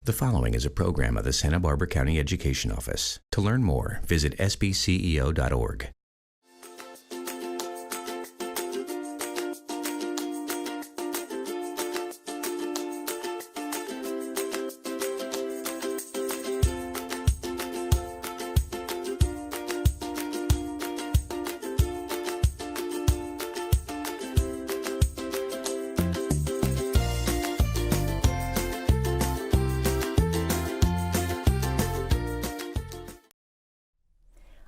The following is a program of the Santa Barbara County Education Office. To learn more, visit sbceo.org.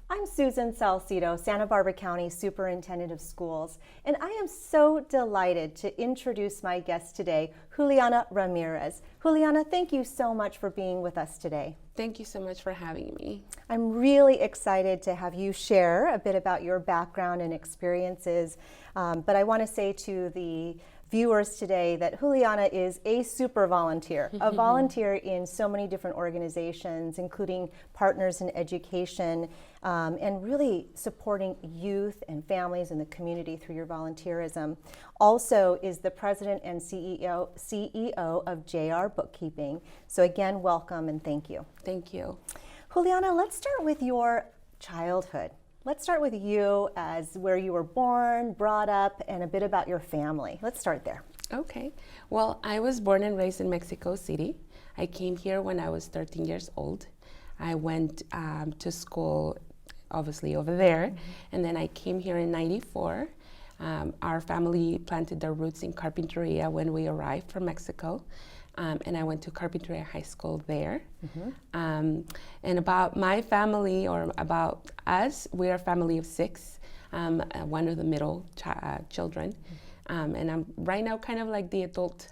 I'm Susan Salcido, Santa Barbara County Superintendent of Schools, and I am so delighted to introduce my guest today, Juliana Ramirez. Juliana, thank you so much for being with us today. Thank you so much for having me. I'm really excited to have you share a bit about your background and experiences, but I want to say to the viewers today that Juliana is a super volunteer, a volunteer in so many different organizations, including Partners in Education, and really supporting youth and families in the community through your volunteerism. Also is the president and CEO of JR Bookkeeping. So again, welcome and thank you. Thank you. Juliana, let's start with your childhood. Let's start with you as where you were born, brought up, and a bit about your family. Let's start there. Okay. Well, I was born and raised in Mexico City. I came here when I was 13 years old. I went to school, obviously, over there, and then I came here in '94. Our family planted their roots in Carpinteria when we arrived from Mexico. And I went to Carpinteria High School there. And about my family, or about us, we are a family of 6, one of the middle children. And I'm right now kind of like the adult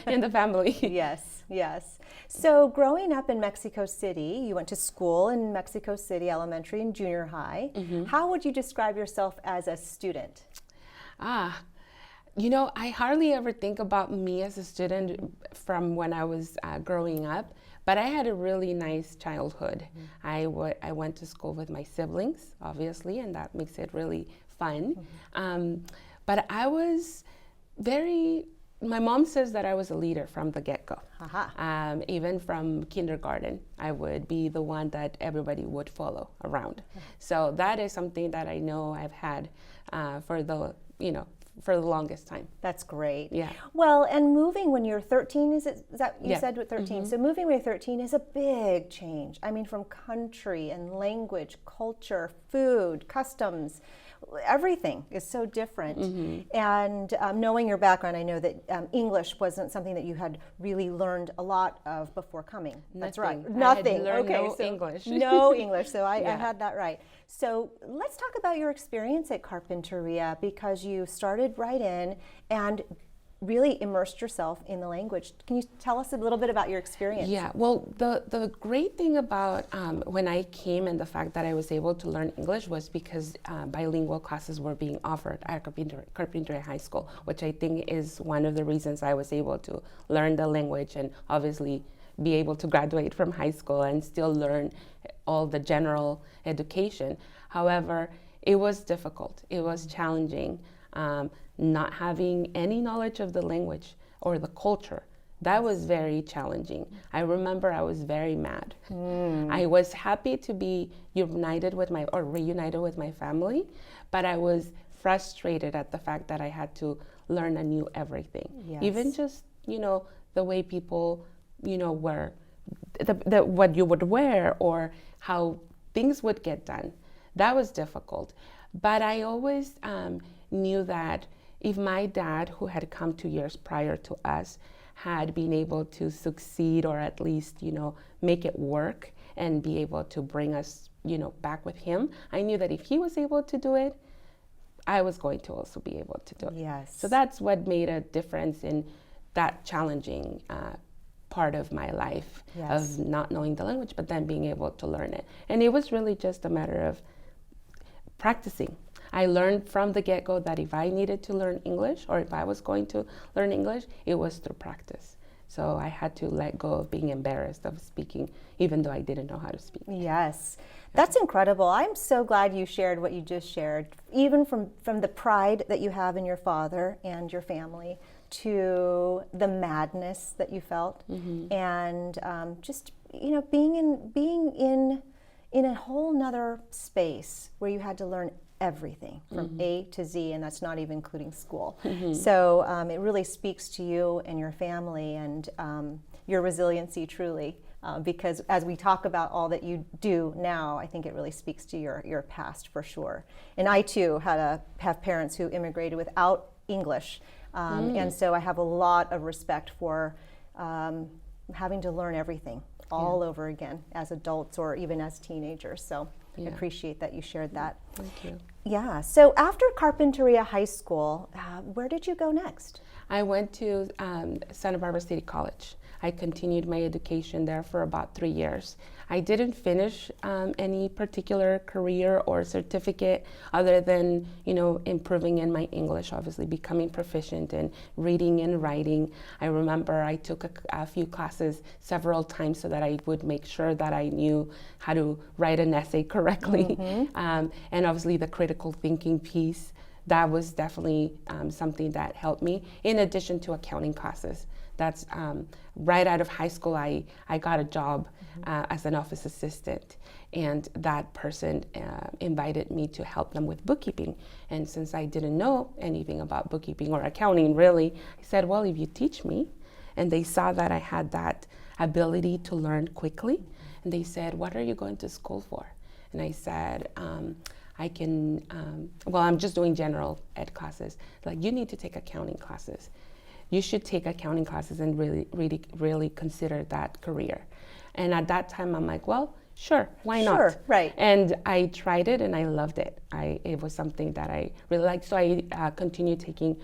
in the family. Yes, yes. So growing up in Mexico City, you went to school in Mexico City, elementary and junior high. How would you describe yourself as a student? You know, I hardly ever think about me as a student from when I was growing up, but I had a really nice childhood. I went to school with my siblings, obviously, and that makes it really fun. But I was my mom says that I was a leader from the get-go. Even from kindergarten, I would be the one that everybody would follow around. So that is something that I know I've had for the longest time. That's great. Yeah. Well, and moving when you're 13, is that you said with 13? So moving when you're 13 is a big change. I mean, from country and language, culture, food, customs, everything is so different. And knowing your background, I know that English wasn't something that you had really learned a lot of before coming. That's right. Nothing. No English. No English. So I had that right. So let's talk about your experience at Carpinteria, because you started right in and really immersed yourself in the language. Can you tell us a little bit about your experience? Yeah, well, the great thing about when I came and the fact that I was able to learn English was because bilingual classes were being offered at Carpinteria High School, which I think is one of the reasons I was able to learn the language and obviously be able to graduate from high school and still learn all the general education. However, it was difficult. It was challenging. Not having any knowledge of the language or the culture, that was very challenging. I remember I was very mad. I was happy to be reunited with my family, but I was frustrated at the fact that I had to learn anew everything. Yes. Even just, the way people, were, what you would wear or how things would get done. That was difficult. But I always knew that if my dad, who had come 2 years prior to us, had been able to succeed or at least, make it work and be able to bring us, back with him, I knew that if he was able to do it, I was going to also be able to do it. Yes. So that's what made a difference in that challenging part of my life, of not knowing the language, but then being able to learn it. And it was really just a matter of practicing. I learned from the get-go that if I needed to learn English or if I was going to learn English, it was through practice. So I had to let go of being embarrassed of speaking, even though I didn't know how to speak. Yes, that's incredible. I'm so glad you shared what you just shared, even from the pride that you have in your father and your family, to the madness that you felt, and just being in a whole nother space where you had to learn everything from A to Z, and that's not even including school. So it really speaks to you and your family and your resiliency, truly. Because as we talk about all that you do now, I think it really speaks to your past for sure. And I too have parents who immigrated without English, and so I have a lot of respect for having to learn everything all over again as adults or even as teenagers. So I appreciate that you shared that. Thank you. Yeah. So after Carpinteria High School, where did you go next? I went to Santa Barbara City College. I continued my education there for about 3 years. I didn't finish any particular career or certificate other than, improving in my English, obviously becoming proficient in reading and writing. I remember I took a few classes several times so that I would make sure that I knew how to write an essay correctly. And obviously the critical thinking piece, that was definitely something that helped me, in addition to accounting classes. That's right out of high school, I got a job as an office assistant, and that person invited me to help them with bookkeeping. And since I didn't know anything about bookkeeping or accounting really, I said, well, if you teach me, and they saw that I had that ability to learn quickly, and they said, what are you going to school for? And I said, I'm just doing general ed classes. Like, you need to take accounting classes. You should take accounting classes and really consider that career. And at that time, I'm like, well, sure, why not? Sure, right. And I tried it and I loved it. It was something that I really liked. So I continued taking,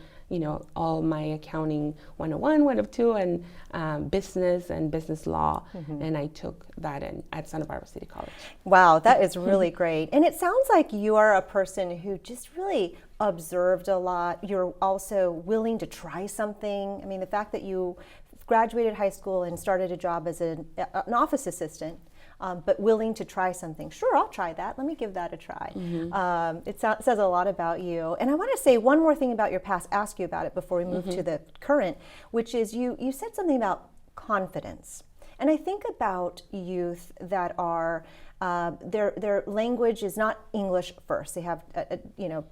all my accounting 101, 102, and business and business law. And I took that at Santa Barbara City College. Wow, that is really great. And it sounds like you are a person who just really observed a lot. You're also willing to try something. I mean, the fact that you graduated high school and started a job as an office assistant, but willing to try something. Sure, I'll try that. Let me give that a try. It says a lot about you. And I want to say one more thing about your past, ask you about it before we move to the current, which is you said something about confidence. And I think about youth that are, their language is not English first. They have,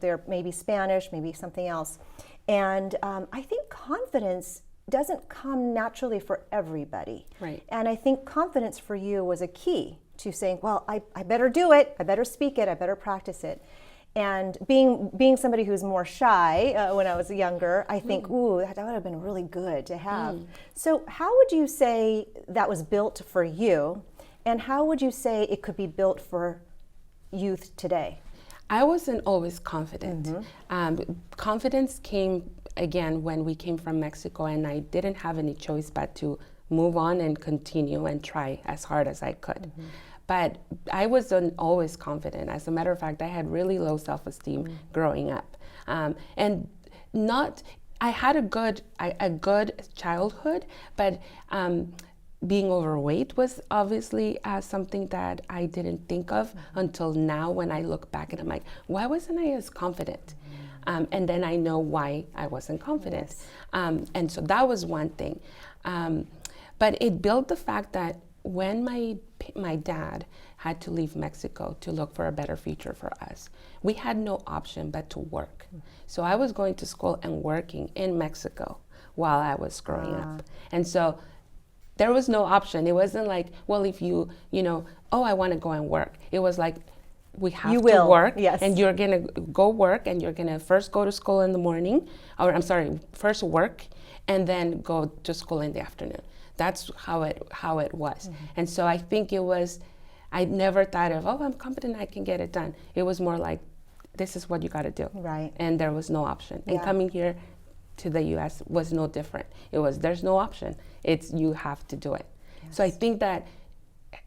they're maybe Spanish, maybe something else. And I think confidence doesn't come naturally for everybody. Right. And I think confidence for you was a key to saying, well, I better do it, I better speak it, I better practice it. And being somebody who's more shy when I was younger, I think, ooh, that would have been really good to have. So how would you say that was built for you? And how would you say it could be built for youth today? I wasn't always confident. Confidence came, again, when we came from Mexico, and I didn't have any choice but to move on and continue and try as hard as I could. But I wasn't always confident. As a matter of fact, I had really low self-esteem growing up. And I had a good childhood, but being overweight was obviously something that I didn't think of until now when I look back and I'm like, why wasn't I as confident? And then I know why I wasn't confident. And so that was one thing. But it built the fact that when my dad had to leave Mexico to look for a better future for us, we had no option but to work. So I was going to school and working in Mexico while I was growing up. And so there was no option. It wasn't like, well, if I want to go and work. It was like, we have to work, and you're going to go work, and you're going to first go to school in the morning, first work, and then go to school in the afternoon. That's how it was. And so I think I never thought of, I'm competent, I can get it done. It was more like, this is what you got to do. Right. And there was no option. And coming here to the U.S. was no different. There's no option. You have to do it. Yes. So I think that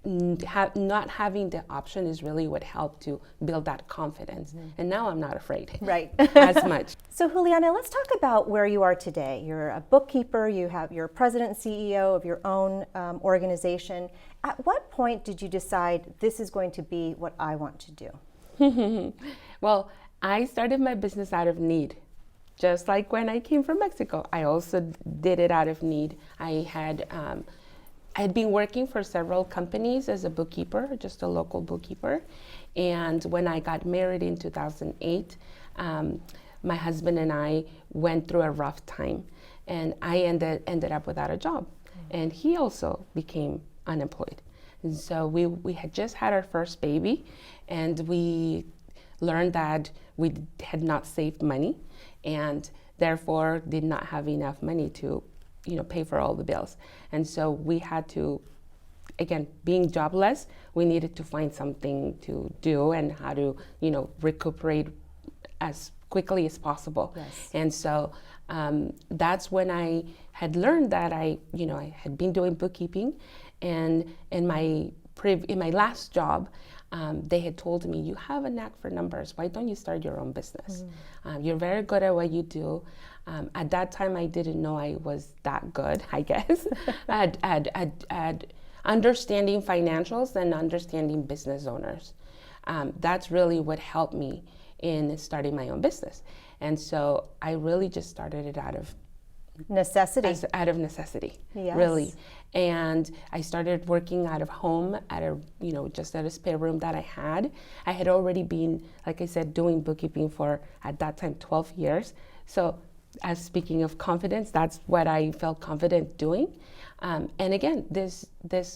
not having the option is really what helped to build that confidence. And now I'm not afraid as much. So Juliana, let's talk about where you are today. You're a bookkeeper, you're president and CEO of your own organization. At what point did you decide this is going to be what I want to do? Well, I started my business out of need. just like when I came from Mexico, I also did it out of need. I had been working for several companies as a bookkeeper, just a local bookkeeper. And when I got married in 2008, my husband and I went through a rough time, and I ended up without a job. And he also became unemployed. And so we had just had our first baby, and we learned that we had not saved money, and therefore did not have enough money to pay for all the bills. And so we had to, again, being jobless, we needed to find something to do and how to, recuperate as quickly as possible. Yes. And so that's when I had learned that I had been doing bookkeeping, and in my last job, they had told me, you have a knack for numbers. Why don't you start your own business? You're very good at what you do. At that time, I didn't know I was that good, I guess, at understanding financials and understanding business owners. That's really what helped me in starting my own business. And so I really just started it out of necessity. Yes. Really. And I started working out of home just at a spare room that I had. I had already been, like I said, doing bookkeeping for, at that time, 12 years. So as speaking of confidence, that's what I felt confident doing. And again,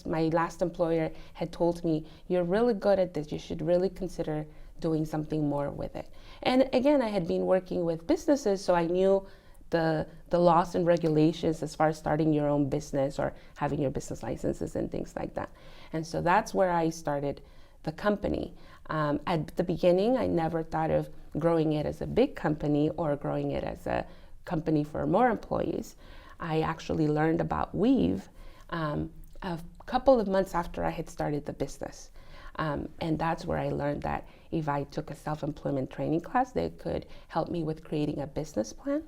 my last employer had told me, you're really good at this. You should really consider doing something more with it. And again, I had been working with businesses, so I knew the laws and regulations as far as starting your own business or having your business licenses and things like that. And so that's where I started the company. At the beginning, I never thought of growing it as a big company or growing it as a company for more employees. I actually learned about Weave a couple of months after I had started the business. And that's where I learned that if I took a self-employment training class, they could help me with creating a business plan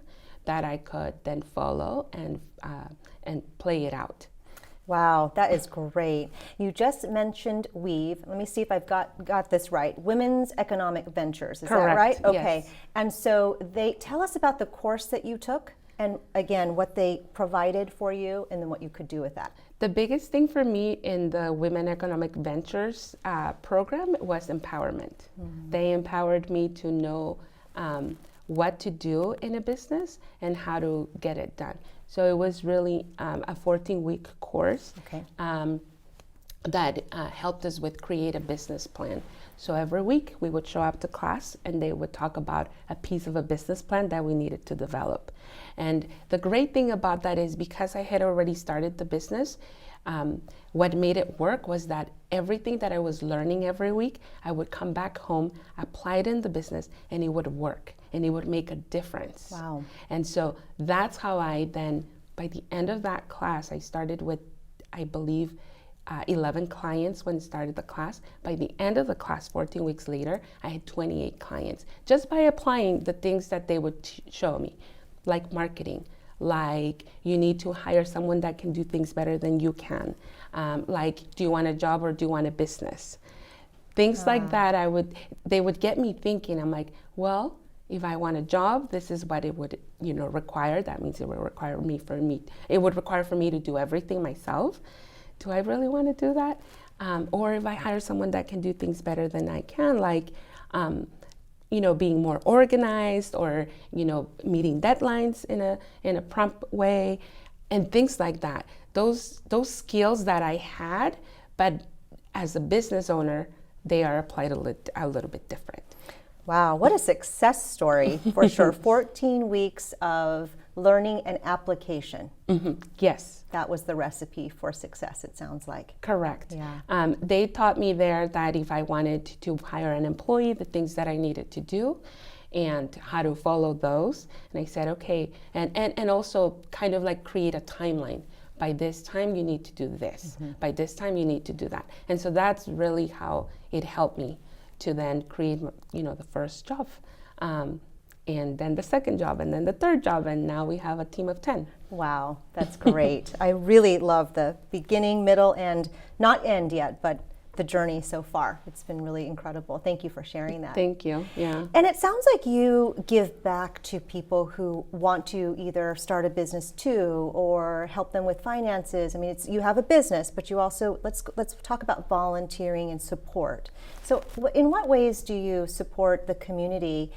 that I could then follow and play it out. Wow, that is great. You just mentioned Weave. Let me see if I've got this right. Women's Economic Ventures, is Correct. that right? Okay. Yes. And so they tell us about the course that you took, and again, what they provided for you, and then what you could do with that. The biggest thing for me in the Women Economic Ventures program was empowerment. Mm-hmm. They empowered me to know what to do in a business and how to get it done. So it was really a 14-week course. Okay. That helped us with create a business plan. So every week we would show up to class and they would talk about a piece of a business plan that we needed to develop. And the great thing about that is because I had already started the business, what made it work was that everything that I was learning every week, I would come back home, apply it in the business, and it would work and it would make a difference. Wow. And so that's how I then, by the end of that class, I started with, I believe, 11 clients when I started the class. By the end of the class, 14 weeks later, I had 28 clients just by applying the things that they would show me, like marketing, like you need to hire someone that can do things better than you can, like do you want a job or do you want a business? Things like that, they would get me thinking. I'm like, well, if I want a job, this is what it would require. That means it would require for me to do everything myself. Do I really want to do that? Or if I hire someone that can do things better than I can, like, being more organized or, meeting deadlines in a prompt way and things like that. Those skills that I had, but as a business owner, they are applied a little bit different. Wow, what a success story for sure. 14 weeks of learning and application. Mm-hmm. Yes. That was the recipe for success, it sounds like. Correct. Yeah. They taught me there that if I wanted to hire an employee, the things that I needed to do and how to follow those. And I said, okay, and also kind of like create a timeline. By this time, you need to do this. Mm-hmm. By this time, you need to do that. And so that's really how it helped me to then create, the first job. And then the second job, and then the third job, and now we have a team of 10. Wow, that's great. I really love the beginning, middle, and not end yet, but the journey so far. It's been really incredible. Thank you for sharing that. Thank you. Yeah. And it sounds like you give back to people who want to either start a business too, or help them with finances. I mean, you have a business, but you also, let's talk about volunteering and support. So in what ways do you support the community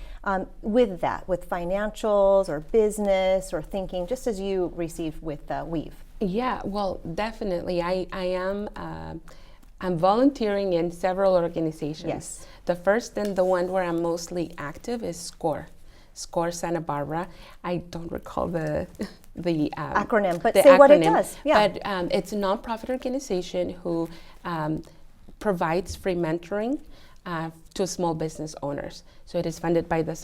with that, with financials or business or thinking, just as you received with Weave? Yeah, well, definitely. I'm volunteering in several organizations. Yes. The first and the one where I'm mostly active is SCORE Santa Barbara. I don't recall the acronym, but the say acronym, what it does. Yeah. But it's a nonprofit organization who provides free mentoring to small business owners. So it is funded by the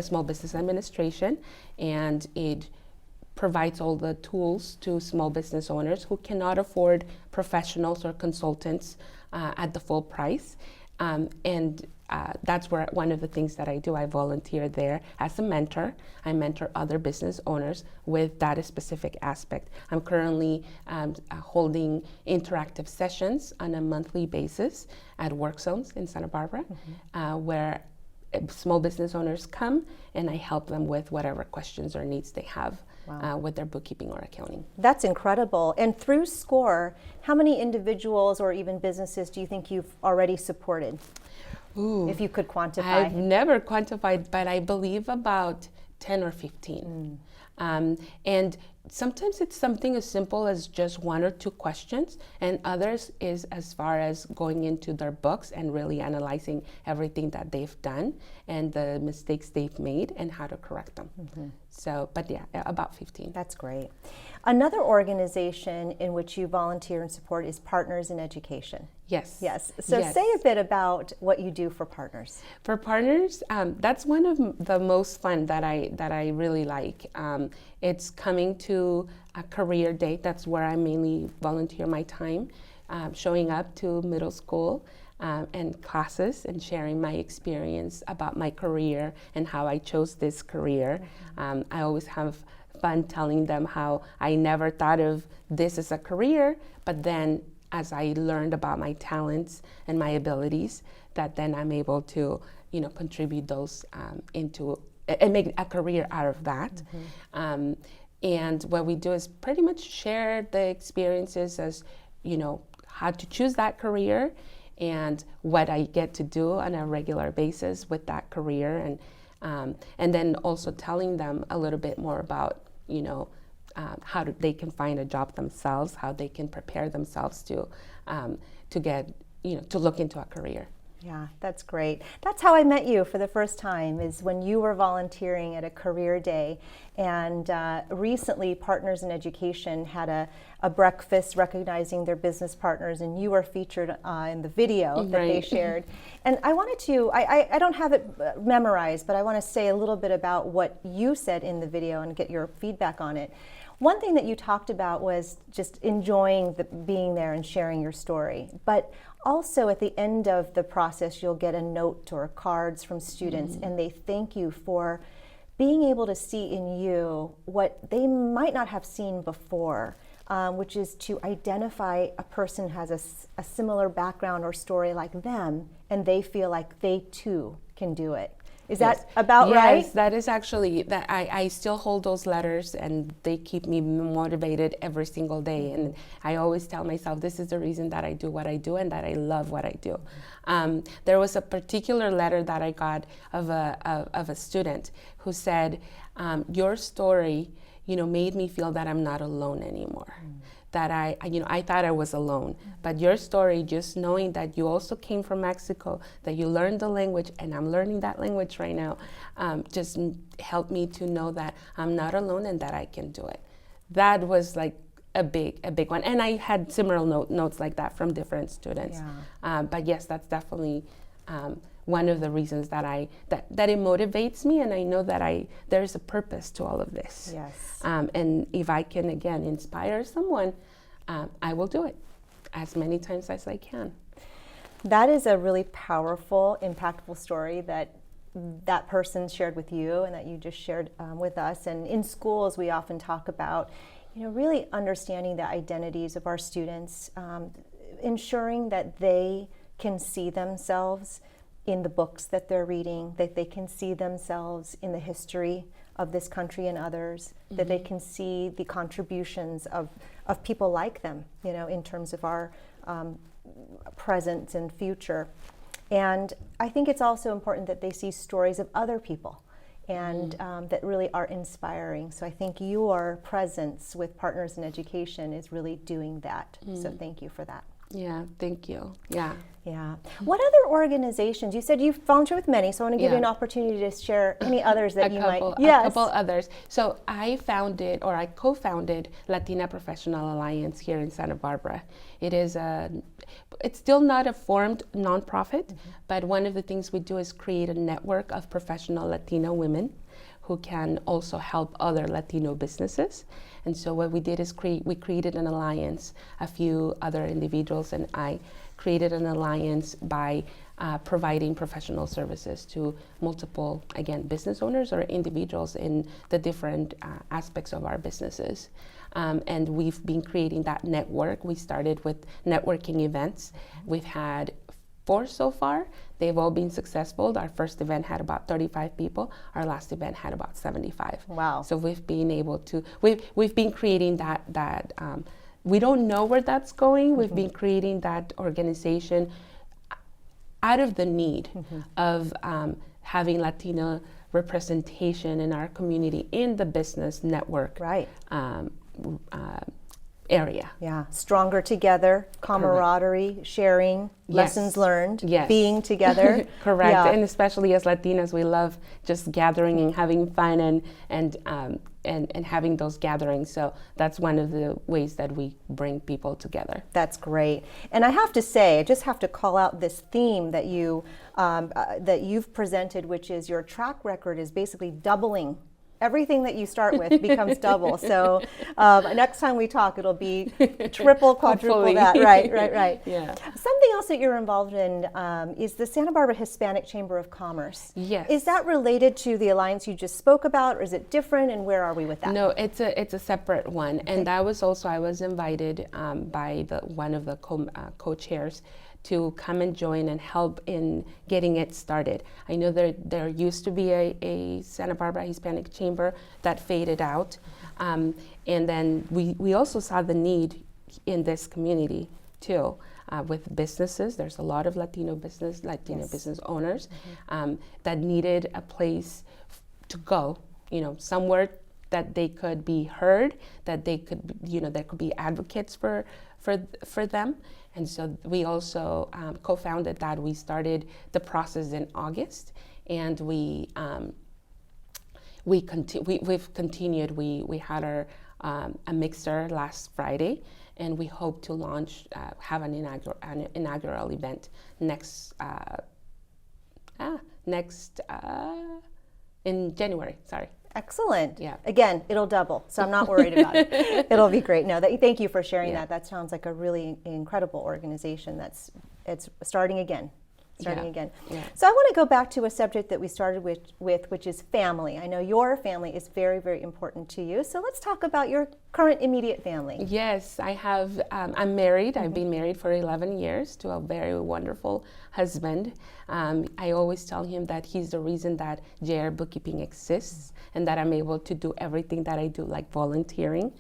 Small Business Administration, and it provides all the tools to small business owners who cannot afford professionals or consultants at the full price. And that's where one of the things that I do. I volunteer there as a mentor. I mentor other business owners with that specific aspect. I'm currently holding interactive sessions on a monthly basis at work zones in Santa Barbara, where small business owners come and I help them with whatever questions or needs they have. Wow. With their bookkeeping or accounting. That's incredible. And through SCORE, how many individuals or even businesses do you think you've already supported? Ooh, if you could quantify. I've never quantified, but I believe about 10 or 15. And sometimes it's something as simple as just one or two questions, and others is as far as going into their books and really analyzing everything that they've done and the mistakes they've made and how to correct them. So, but yeah, about 15. That's great. Another organization in which you volunteer and support is Partners in Education. Yes. Yes. So yes. Say a bit about what you do for Partners. For Partners, that's one of the most fun that I really like. It's coming to a career day. That's where I mainly volunteer my time, showing up to middle school and classes and sharing my experience about my career and how I chose this career. I always have fun telling them how I never thought of this as a career, but then as I learned about my talents and my abilities, that then I'm able to, contribute those into and make a career out of that. And what we do is pretty much share the experiences as, how to choose that career and what I get to do on a regular basis with that career, and then also telling them a little bit more about, how they can find a job themselves, how they can prepare themselves to get, to look into a career. Yeah, that's great. That's how I met you for the first time, is when you were volunteering at a career day. And recently, Partners in Education had a breakfast recognizing their business partners, and you were featured in the video that they shared. And I wanted to, I don't have it memorized, but I want to say a little bit about what you said in the video and get your feedback on it. One thing that you talked about was just enjoying being there and sharing your story. But also at the end of the process, you'll get a note or cards from students, and they thank you for being able to see in you what they might not have seen before, which is to identify a person has a similar background or story like them, and they feel like they too can do it. Is that about right? Yes, that is actually, that I still hold those letters, and they keep me motivated every single day. And I always tell myself this is the reason that I do what I do and that I love what I do. There was a particular letter that I got of a student who said, your story, made me feel that I'm not alone anymore. That I thought I was alone, but your story, just knowing that you also came from Mexico, that you learned the language, and I'm learning that language right now, just helped me to know that I'm not alone and that I can do it. That was like a big one, and I had similar notes like that from different students. Yeah. But yes, that's definitely one of the reasons that that it motivates me, and I know that there's a purpose to all of this. Yes. And if I can again inspire someone, I will do it as many times as I can. That is a really powerful, impactful story that person shared with you and that you just shared with us. And in schools, we often talk about, really understanding the identities of our students. ensuring that they can see themselves in the books that they're reading, that they can see themselves in the history of this country and others, that they can see the contributions of people like them, in terms of our present and future. And I think it's also important that they see stories of other people and that really are inspiring. So I think your presence with Partners in Education is really doing that. So thank you for that. Yeah, thank you. Yeah. Yeah. What other organizations? You said you've volunteered with many, so I want to give you an opportunity to share any others that might. Yes. A couple others. So I co-founded Latina Professional Alliance here in Santa Barbara. It's still not a formed nonprofit, but one of the things we do is create a network of professional Latino women who can also help other Latino businesses. And so what we did is we created an alliance. A few other individuals and I created an alliance by providing professional services to multiple, again, business owners or individuals in the different aspects of our businesses. And we've been creating that network. We started with networking events. We've had 4 so far. They've all been successful. Our first event had about 35 people. Our last event had about 75. Wow. So we've been able to, we've been creating that we don't know where that's going. We've been creating that organization out of the need of having Latino representation in our community in the business network. Right. Area. Yeah, stronger together, camaraderie, sharing, lessons learned, being together. Correct. Yeah. And especially as Latinas, we love just gathering and having fun and having those gatherings. So that's one of the ways that we bring people together. That's great. And I have to say, I just have to call out this theme that you've presented, which is your track record is basically doubling. Everything that you start with becomes double. So next time we talk, it'll be triple, quadruple Hopefully. that. Right. Yeah. Something else that you're involved in is the Santa Barbara Hispanic Chamber of Commerce. Yes. Is that related to the alliance you just spoke about, or is it different? And where are we with that? No, it's a separate one. Okay. And that was also, I was invited by one of the co-chairs to come and join and help in getting it started. I know there used to be a Santa Barbara Hispanic Chamber that faded out. And then we also saw the need in this community too, with businesses. There's a lot of Latino business owners that needed a place to go, somewhere that they could be heard, that they could, there could be advocates for them. And so we also co-founded that. We started the process in August, and we've continued. We had our a mixer last Friday, and we hope to launch, have an inaugural event in January. Sorry. Excellent. Yeah. Again, it'll double, so I'm not worried about it. It'll be great. No, thank you for sharing that. That sounds like a really incredible organization it's starting again. Yeah. So I want to go back to a subject that we started with, which is family. I know your family is very, very important to you. So let's talk about your current immediate family. Yes, I have. I'm married. I've been married for 11 years to a very wonderful husband. I always tell him that he's the reason that JR Bookkeeping exists and that I'm able to do everything that I do, like volunteering.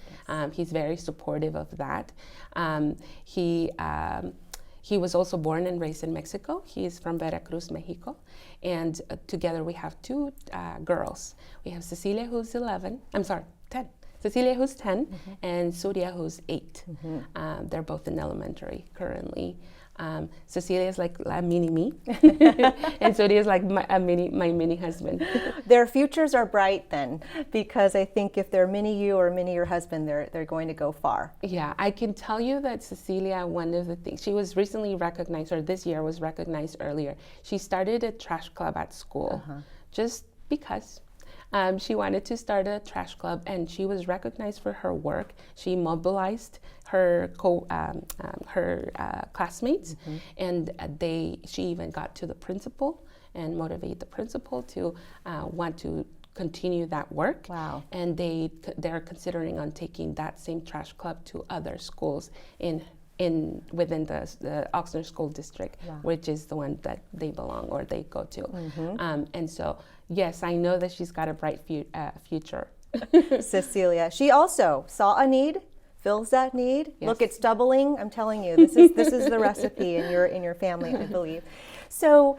He's very supportive of that. He was also born and raised in Mexico. He is from Veracruz, Mexico. And together we have 2 girls. We have Cecilia, who's 10. Cecilia, who's 10, and Surya, who's 8. They're both in elementary currently. Cecilia is like a mini me, and Surya is like my mini husband. Their futures are bright then, because I think if they're mini you or mini your husband, they're going to go far. Yeah, I can tell you that Cecilia, one of the things, she was recently recognized, or this year was recognized earlier. She started a trash club at school, just because. She wanted to start a trash club, and she was recognized for her work. She mobilized her classmates, and she even got to the principal and motivated the principal to want to continue that work. Wow. And they're considering on taking that same trash club to other schools in within the Oxnard School District, Wow. which is the one that they belong or they go to. Mm-hmm. And so, yes, I know that she's got a bright future. Cecilia, she also saw a need, fills that need. Yes. Look, it's doubling. I'm telling you, this is the recipe in your family, I believe. So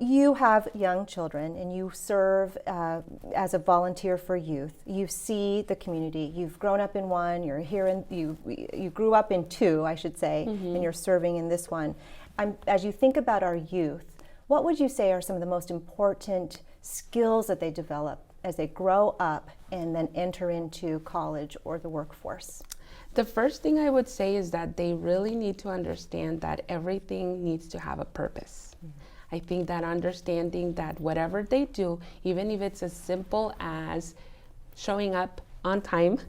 you have young children and you serve as a volunteer for youth. You see the community. You've grown up in one. You're here in you grew up in two, I should say, and you're serving in this one. As you think about our youth, what would you say are some of the most important skills that they develop as they grow up and then enter into college or the workforce? The first thing I would say is that they really need to understand that everything needs to have a purpose. I think that understanding that whatever they do, even if it's as simple as showing up on time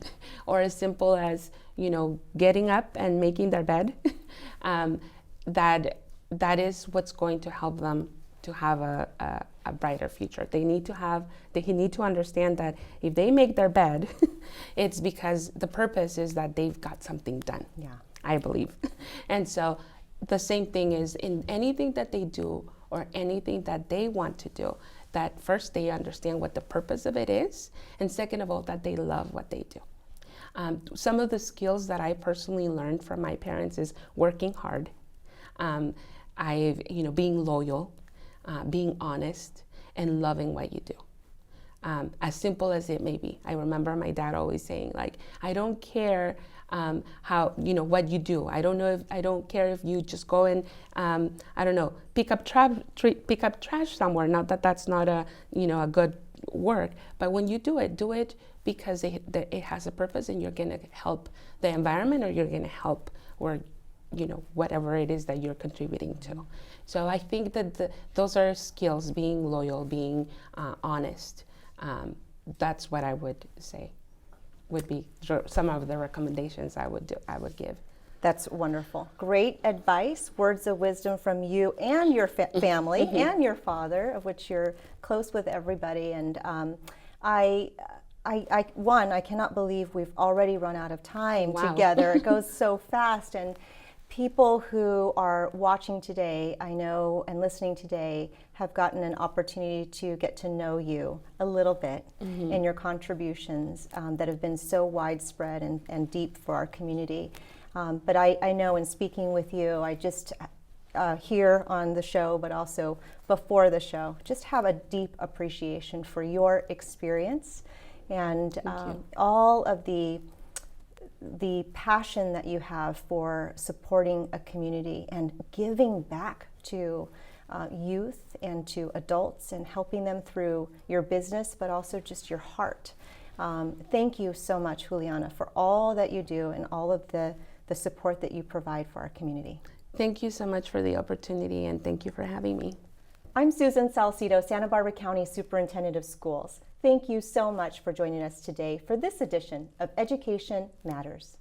or as simple as, getting up and making their bed, that is what's going to help them to have a brighter future. They need to understand that if they make their bed, it's because the purpose is that they've got something done. Yeah. I believe. And so the same thing is in anything that they do or anything that they want to do, that first they understand what the purpose of it is, and second of all, that they love what they do. Some of the skills that I personally learned from my parents is working hard, being loyal, being honest, and loving what you do. As simple as it may be. I remember my dad always saying, I don't care how, what you do. I don't care if you just go and, pick up trash somewhere. Not that that's not a good work, but when you do it because it has a purpose and you're going to help the environment or you're going to help or whatever it is that you're contributing to. So I think that those are skills: being loyal, being honest. That's what I would say would be some of the recommendations I would give. That's wonderful. Great advice, words of wisdom from you and your family and your father, of which you're close with everybody. And I cannot believe we've already run out of time together. It goes so fast. And people who are watching today, I know, and listening today, have gotten an opportunity to get to know you a little bit and your contributions that have been so widespread and deep for our community. But I know in speaking with you, I just here on the show, but also before the show, just have a deep appreciation for your experience and all of the passion that you have for supporting a community and giving back to youth and to adults and helping them through your business, but also just your heart. Thank you so much, Juliana, for all that you do and all of the support that you provide for our community. Thank you so much for the opportunity, and thank you for having me. I'm Susan Salcido, Santa Barbara County Superintendent of Schools. Thank you so much for joining us today for this edition of Education Matters.